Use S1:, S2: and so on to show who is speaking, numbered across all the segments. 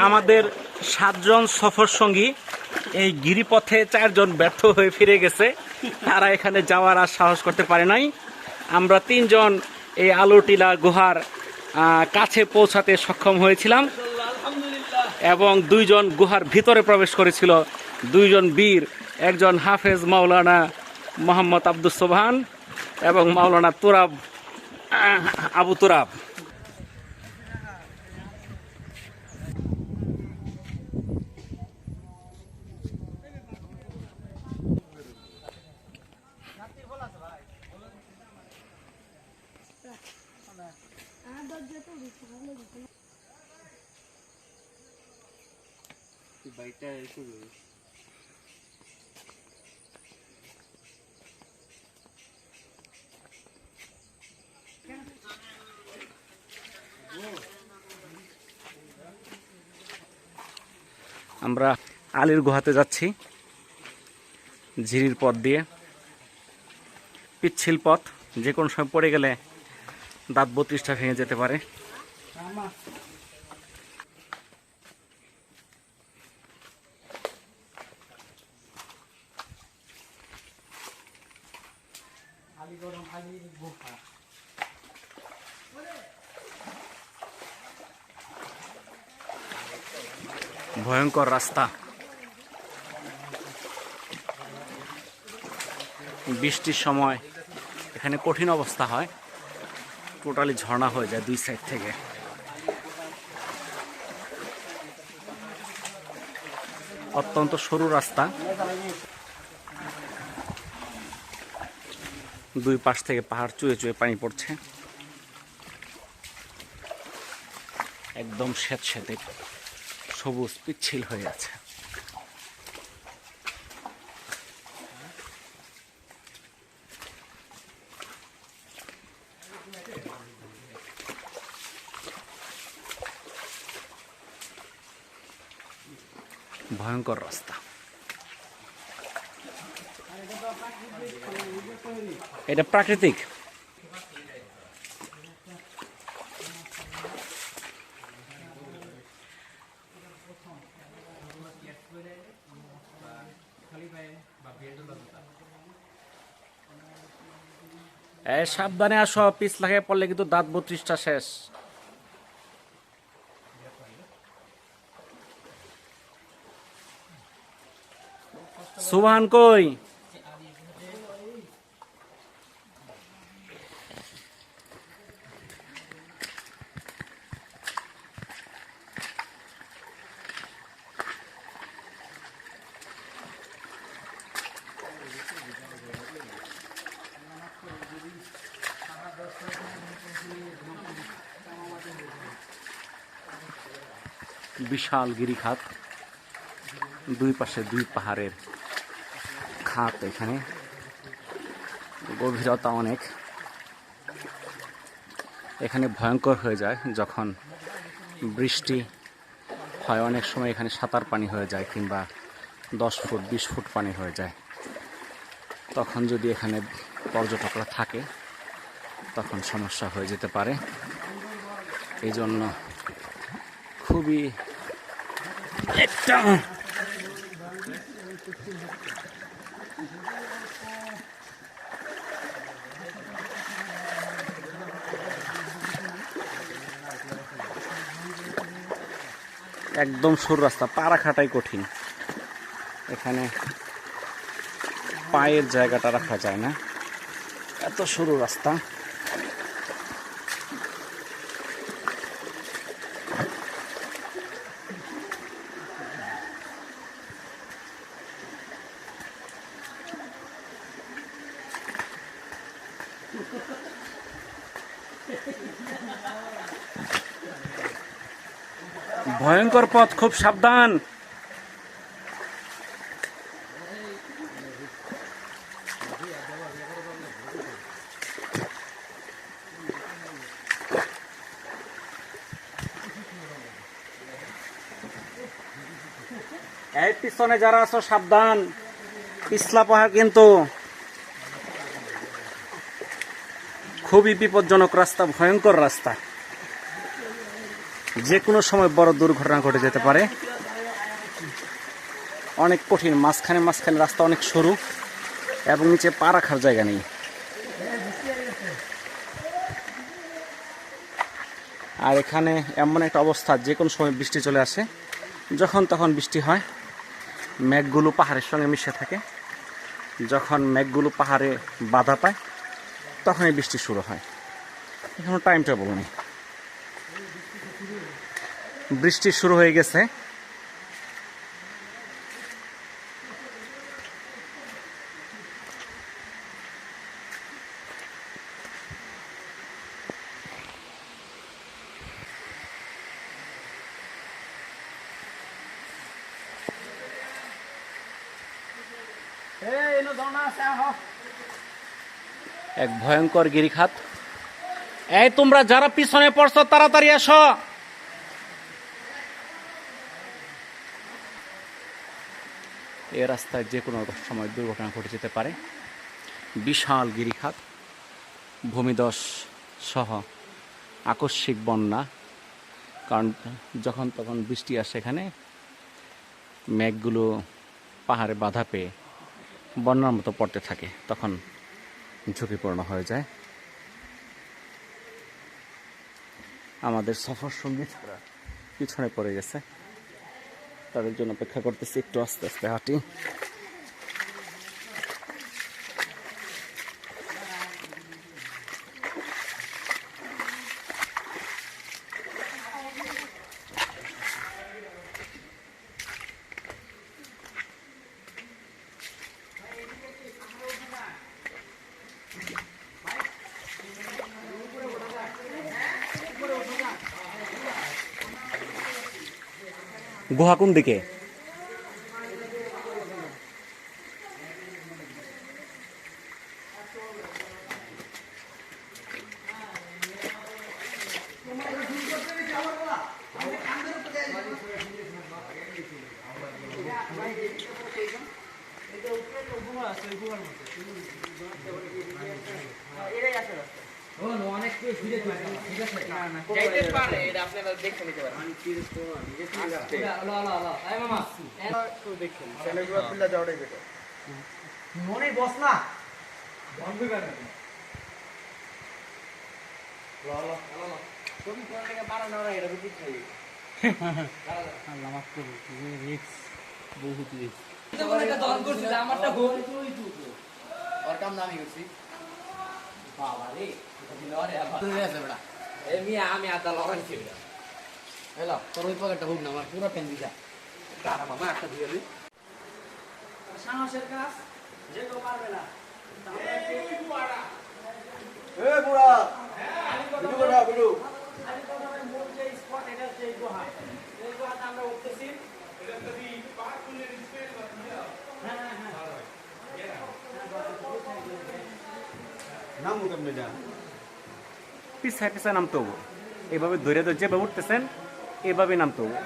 S1: আমাদের 7 জন সফর সঙ্গী এই গিরিপথে 4 জন ব্যর্থ হয়ে ফিরে গেছে। তারা এখানে যাওয়ার আর সাহস করতে পারে নাই। আমরা 3 জন এই আলুটিলা গুহার কাছে পৌঁছাতে সক্ষম হয়েছিলাম এবং 2 জন গুহার ভিতরে প্রবেশ করেছিল। 2 জন বীর, একজন হাফেজ মাওলানা মোহাম্মদ আব্দুস সোবহান এবং মাওলানা তুরাব আবু তুরাব। আমরা আলীর গুহাতে যাচ্ছি ঝিরির পথ দিয়ে। পিচ্ছিল পথ, যে কোনো সময় পড়ে গেলে দাঁত 32টা ভেঙে যেতে পারে। ভয়ঙ্কর রাস্তা, বৃষ্টির সময় এখানে কঠিন অবস্থা হয়, টোটালি ঝর্ণা হয়ে যায় 2 সাইড থেকে। অত্যন্ত সরু রাস্তা, 2 পাশ থেকে পাহাড় চুয়ে চুয়ে পানি পড়ছে। একদম স্যাঁতস্যাঁতে সবুজ পিচ্ছিল হয়ে আছে। ভয়ঙ্কর রাস্তা। এটা প্রাকৃতিক। সাবধানে আসো, পিছ লাগায় পড়লে কিন্তু দাঁত 32টা শেষ। সুবহান কই? বিশাল গিরিখাত, 2 পাশে 2 পাহাড়ের খাত। এখানে গভীরতা অনেক। এখানে ভয়ঙ্কর হয়ে যায় যখন বৃষ্টি হয়। অনেক সময় এখানে সাঁতার পানি হয়ে যায়, কিংবা 10 ফুট 20 ফুট পানি হয়ে যায়। তখন যদি এখানে পর্যটকরা থাকে তখন সমস্যা হয়ে যেতে পারে। এই জন্য খুবই একটা একদম সরু রাস্তা, পা রাখাটাই কঠিন। এখানে পায়ের জায়গাটা রাখা যায় না, এত সরু রাস্তা। ভয়ঙ্কর পথ, খুব সাবধান। এই পিছনে যারা আছো সাবধান, পিছলা পাহাড় কিন্তু খুবই বিপজ্জনক রাস্তা, ভয়ঙ্কর রাস্তা। যে কোনো সময় বড় দুর্ঘটনা ঘটে যেতে পারে। অনেক কঠিন, মাঝখানে মাঝখানে রাস্তা অনেক সরু এবং নিচে পা রাখার জায়গা নেই। আর এখানে এমন একটা অবস্থা, যে কোনো সময় বৃষ্টি চলে আসে, যখন তখন বৃষ্টি হয়। মেঘগুলো পাহাড়ের সঙ্গে মিশে থাকে, যখন মেঘগুলো পাহাড়ে বাধা পায় তখনই বৃষ্টি শুরু হয়। এখনো টাইম টেবল নেই। বৃষ্টি শুরু হয়ে গেছে। এক ভয়ঙ্কর গিরিখাত। এই তোমরা যারা পিছনে পড়ছো তাড়াতাড়ি আসো। এই রাস্তায় যে কোনো সময় দুর্ঘটনা ঘটে যেতে পারে। বিশাল গিরিখাত, ভূমিধস সহ আকস্মিক বন্যা। কারণ যখন তখন বৃষ্টি আসে, এখানে মেঘগুলো পাহাড়ে বাধা পেয়ে বন্যার মতো পড়তে থাকে, তখন ঝুঁকিপূর্ণ হয়ে যায়। আমাদের সফর সঙ্গী পিছনে পড়ে গেছে, তাদের জন্য অপেক্ষা করতেছি। একটু আস্তে আস্তে হাঁটি। গুহা কোন দিকে?
S2: আমি আদা লাগাইছি তোর ওই পকেটটা হোক না, আমার পুরো পেন দিছা তারা মামা একটা দিয়ে দিই। সাহসের কাজ যে কেউ পারবে না।
S1: পিছায় পিছায় নামতে হবো, এইভাবে ধরে ধরে যেভাবে উঠতেছেন এভাবে নামতে হবো।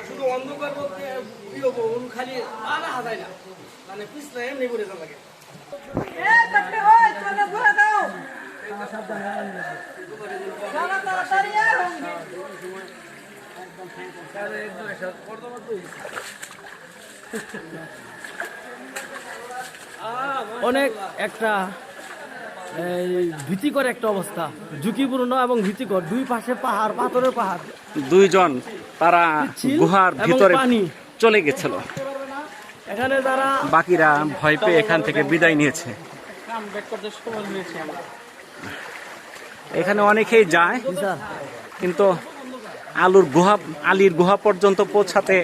S2: শুধু অন্ধকার বলতে খালি আনা হাজায় না, মানে পিছলে এমনি পড়ে যাওয়া লাগে। অনেক একটা ভীতিকর একটা অবস্থা, ঝুঁকিপূর্ণ এবং ভীতিকর। দুই পাশে পাহাড়, পাথরের পাহাড়।
S1: দুইজন তারা গুহার ভিতরে চলে গেছিল,
S2: এখানে যারা
S1: বাকিরা ভয় পেয়ে এখান থেকে বিদায় নিয়েছে। এখানে অনেকেই যায়, কিন্তু আলীর গুহা পর্যন্ত পৌঁছাতে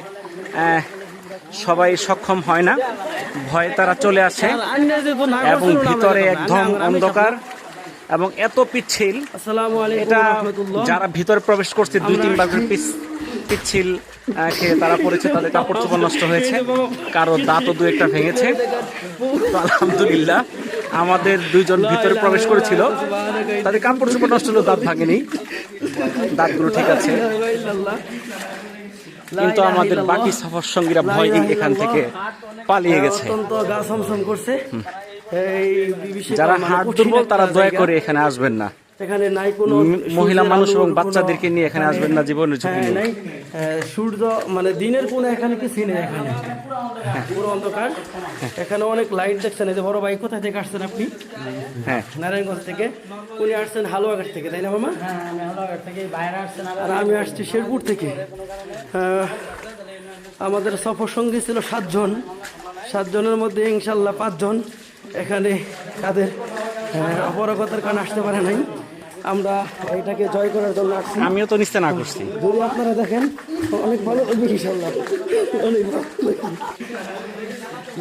S1: সবাই সক্ষম হয় না। ভয়ে তারা চলে আসে এবং ভিতরে একদম অন্ধকার এবং এত পিচ্ছিল, এটা যারা ভিতরে প্রবেশ করছে 2-3 বার পিচ্ছিল খেয়ে তারা পড়েছে, তাদের কাপড় চোপড় নষ্ট হয়েছে, কারো দাঁতও দু একটা ভেঙেছে। তো আলহামদুলিল্লাহ আমাদের দুইজন ভিতরে প্রবেশ করেছিল, তাদের কাপড় চোপড় নষ্ট হলো, দাঁত ভাঙেনি, দাঁতগুলো ঠিক আছে। কিন্তু আমাদের বাকি সফর সঙ্গীরা ভয় এখান থেকে পালিয়ে গেছে।
S3: অত্যন্ত গা ছমছম করছে। এই বিশেষ
S1: যারা
S3: মানে
S1: হাড়
S3: কঠিন
S1: দুর্বল
S3: একটা
S1: তারা দয়া
S3: জায়গা।
S1: করে এখানে আসবেন না।
S3: এখানে নাই কোনো
S1: মহিলা
S3: সূর্যের
S1: মানুষ এবং
S3: আলোর
S1: বাচ্চাদেরকে
S3: কোনো-
S1: নিয়ে এখানে আসবেন না, জীবনের ঝুঁকি
S3: হ্যাঁ,
S1: নিয়ে।
S3: নাই সূর্য মানে দিনের কোনো এখানে কিছু নেই, এখানে পুরো অন্ধকার। এখানে অনেক লাইট দেখছেন। এই যে বড় ভাই কোথায় থেকে আসছেন আপনি?
S1: হ্যাঁ,
S3: নারায়ণগঞ্জ থেকে। উনি আসছেন হালুয়াঘাট থেকে, তাই না মামা? আর আমি আসছি শেরপুর থেকে। আমাদের সফর সঙ্গী ছিল 7 জন। 7 জনের মধ্যে ইনশাল্লাহ 5 জন এখানে তাদের অপরাগতার কারণে আসতে পারে নাই। আমরা এটাকে জয় করার জন্য আসছি।
S1: আমিও তো নিস্তে না করছি।
S3: যদি আপনারা দেখেন অনেক ভালো লাগবে ইনশাল্লাহ, অনেক ভালো লাগবে।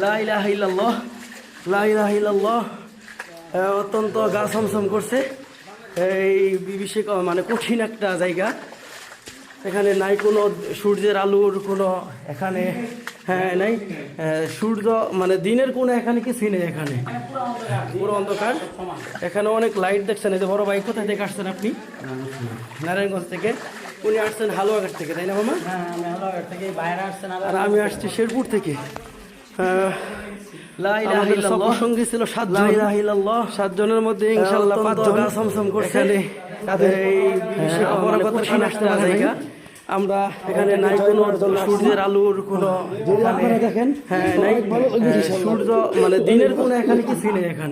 S3: লা ইলাহা ইল্লাল্লাহ, লা ইলাহা ইল্লাল্লাহ। অত্যন্ত গা ছমছম করছে। এই বিশেষ মানে কঠিন একটা জায়গা। এখানে নাই কোনো সূর্যের আলোর কোনো এখানে, হ্যাঁ নাই সূর্য মানে দিনের কোনো এখানে কিছুই নেই, এখানে পুরো অন্ধকার। এখানে অনেক লাইট দেখছেন। এই যে বড় ভাই কোথায় থেকে আসছেন আপনি? নারায়ণগঞ্জ থেকে। উনি আসছেন হালুয়াঘাট থেকে, তাই না মামা? আর আমি আসছি শেরপুর থেকে। আমাদের সফর সঙ্গী ছিল 7 জন। 7 জনের মধ্যে ইনশাল্লাহ 5 জন ছমছম করছে। তাদের এই অপরাগতার কারণে আসতে পারে নাই। আমরা এখানে নাই কোনো সূর্যের আলোর কোনো, যদি আপনারা দেখেন হ্যাঁ নাই সূর্য মানে দিনের কোনো এখানে কিছুই নেই, এখানে